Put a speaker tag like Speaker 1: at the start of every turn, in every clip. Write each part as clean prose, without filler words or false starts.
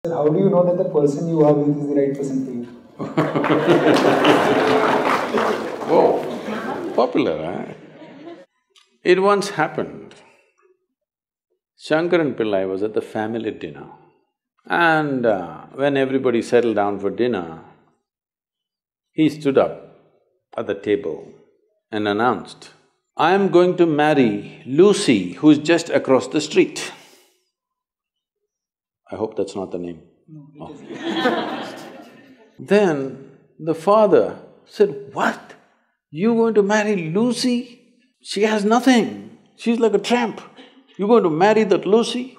Speaker 1: How do you know that the person you are with is the right person for you?
Speaker 2: Whoa, popular, huh? It once happened. Shankaran Pillai was at the family dinner, and when everybody settled down for dinner, he stood up at the table and announced, "I am going to marry Lucy, who's just across the street." I hope that's not the name.
Speaker 1: No, it is.
Speaker 2: Then the father said, "What? You going to marry Lucy? She has nothing. She's like a tramp. You're going to marry that Lucy?"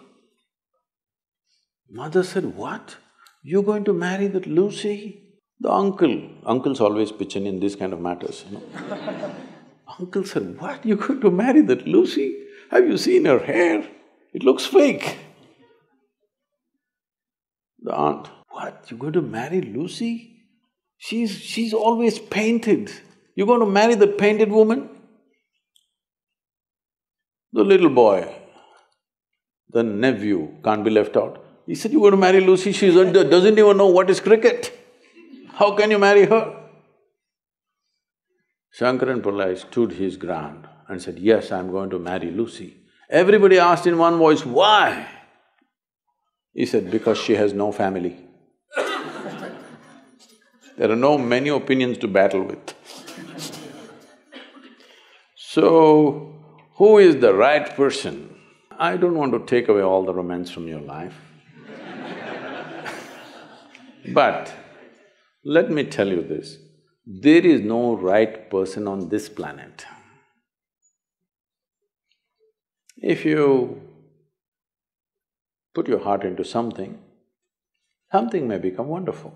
Speaker 2: Mother said, "What? You're going to marry that Lucy?" The uncles always pitch in this kind of matters, you know. Uncle said, "What? You're going to marry that Lucy? Have you seen her hair? It looks fake." The aunt, "What? You're going to marry Lucy? She's always painted. You're going to marry that painted woman?" The little boy, the nephew, can't be left out. He said, "You're going to marry Lucy, she doesn't even know what is cricket. How can you marry her?" Shankaran Pillai stood his ground and said, "Yes, I'm going to marry Lucy." Everybody asked in one voice, "Why?" He said, "Because she has no family." There are no many opinions to battle with. So, who is the right person? I don't want to take away all the romance from your life. But let me tell you this, there is no right person on this planet. If you put your heart into something, something may become wonderful.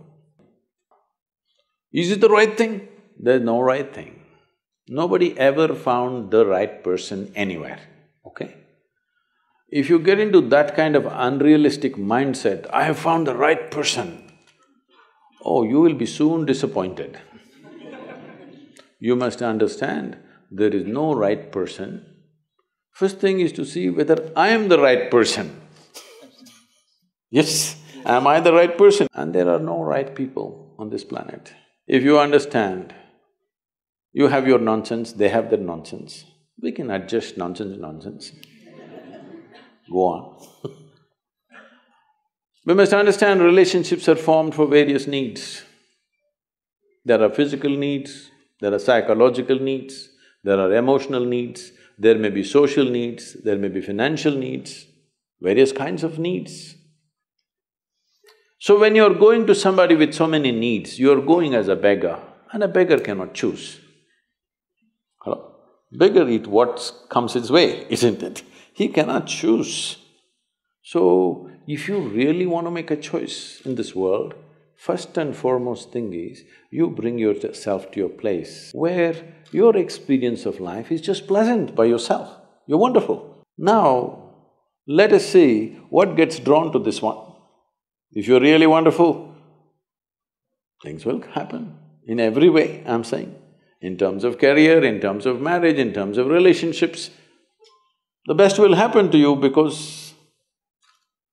Speaker 2: Is it the right thing? There's no right thing. Nobody ever found the right person anywhere, okay? If you get into that kind of unrealistic mindset, "I have found the right person," oh, you will be soon disappointed. You must understand, there is no right person. First thing is to see whether I am the right person. Yes, am I the right person? And there are no right people on this planet. If you understand, you have your nonsense, they have their nonsense, we can adjust nonsense. Go on. We must understand relationships are formed for various needs. There are physical needs, there are psychological needs, there are emotional needs, there may be social needs, there may be financial needs, various kinds of needs. So when you're going to somebody with so many needs, you're going as a beggar, and a beggar cannot choose. Hello? Beggar eat what comes his way, isn't it? He cannot choose. So, if you really want to make a choice in this world, first and foremost thing is, you bring yourself to your place where your experience of life is just pleasant by yourself. You're wonderful. Now, let us see what gets drawn to this one. If you're really wonderful, things will happen in every way, I'm saying. In terms of career, in terms of marriage, in terms of relationships, the best will happen to you because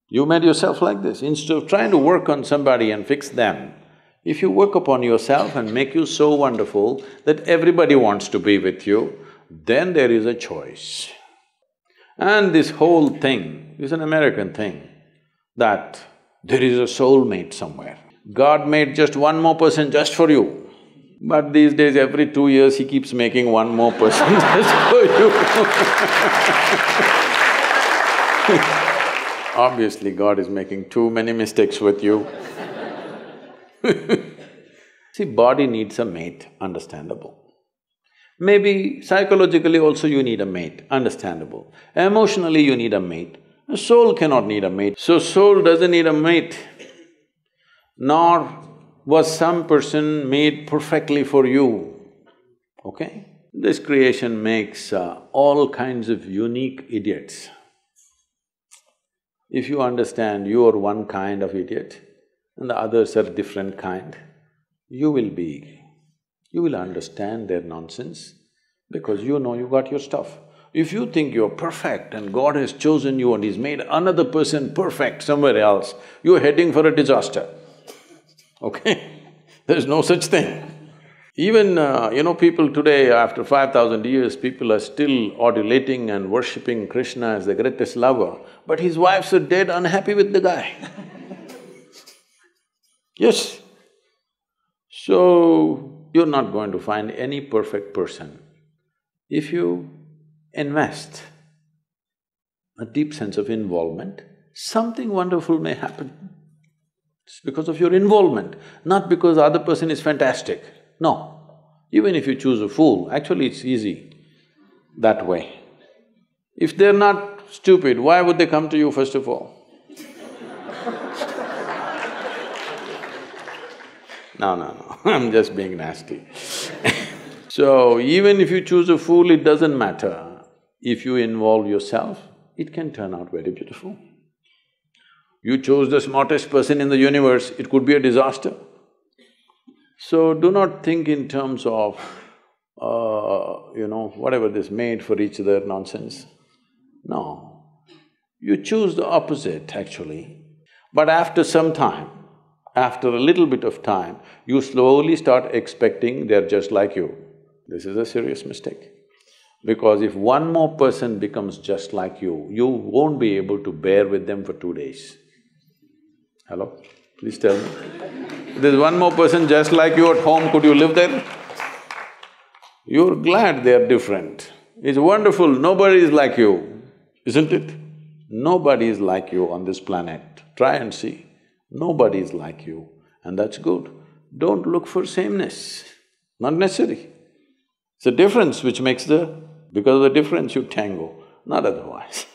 Speaker 2: you made yourself like this. Instead of trying to work on somebody and fix them, if you work upon yourself and make you so wonderful that everybody wants to be with you, then there is a choice. And this whole thing is an American thing, that there is a soulmate somewhere. God made just one more person just for you. But these days, every 2 years, he keeps making one more person just for you. Obviously, God is making too many mistakes with you. See, body needs a mate, understandable. Maybe psychologically also you need a mate, understandable. Emotionally you need a mate. A soul cannot need a mate. So soul doesn't need a mate, nor was some person made perfectly for you, okay? This creation makes all kinds of unique idiots. If you understand you are one kind of idiot and the others are different kind, you will understand their nonsense because you know you got your stuff. If you think you're perfect and God has chosen you and He's made another person perfect somewhere else, you're heading for a disaster, okay? There's no such thing. Even, people today, after 5,000 years, people are still adulating and worshipping Krishna as the greatest lover, but his wives are dead unhappy with the guy. Yes. So, you're not going to find any perfect person. If you invest a deep sense of involvement, something wonderful may happen. It's because of your involvement, not because the other person is fantastic. No. Even if you choose a fool, actually it's easy that way. If they're not stupid, why would they come to you first of all? No, I'm just being nasty. So, even if you choose a fool, it doesn't matter. If you involve yourself, it can turn out very beautiful. You chose the smartest person in the universe, it could be a disaster. So, do not think in terms of, whatever this made for each other nonsense. No. You choose the opposite, actually. But after some time, after a little bit of time, you slowly start expecting they're just like you. This is a serious mistake. Because if one more person becomes just like you won't be able to bear with them for 2 days. Hello? Please tell me. There's one more person just like you at home, could you live there? You're glad they're different. It's wonderful, nobody is like you, isn't it? Nobody is like you on this planet. Try and see. Nobody is like you, and that's good. Don't look for sameness, not necessary. It's a difference which makes the… because of the difference you tango, not otherwise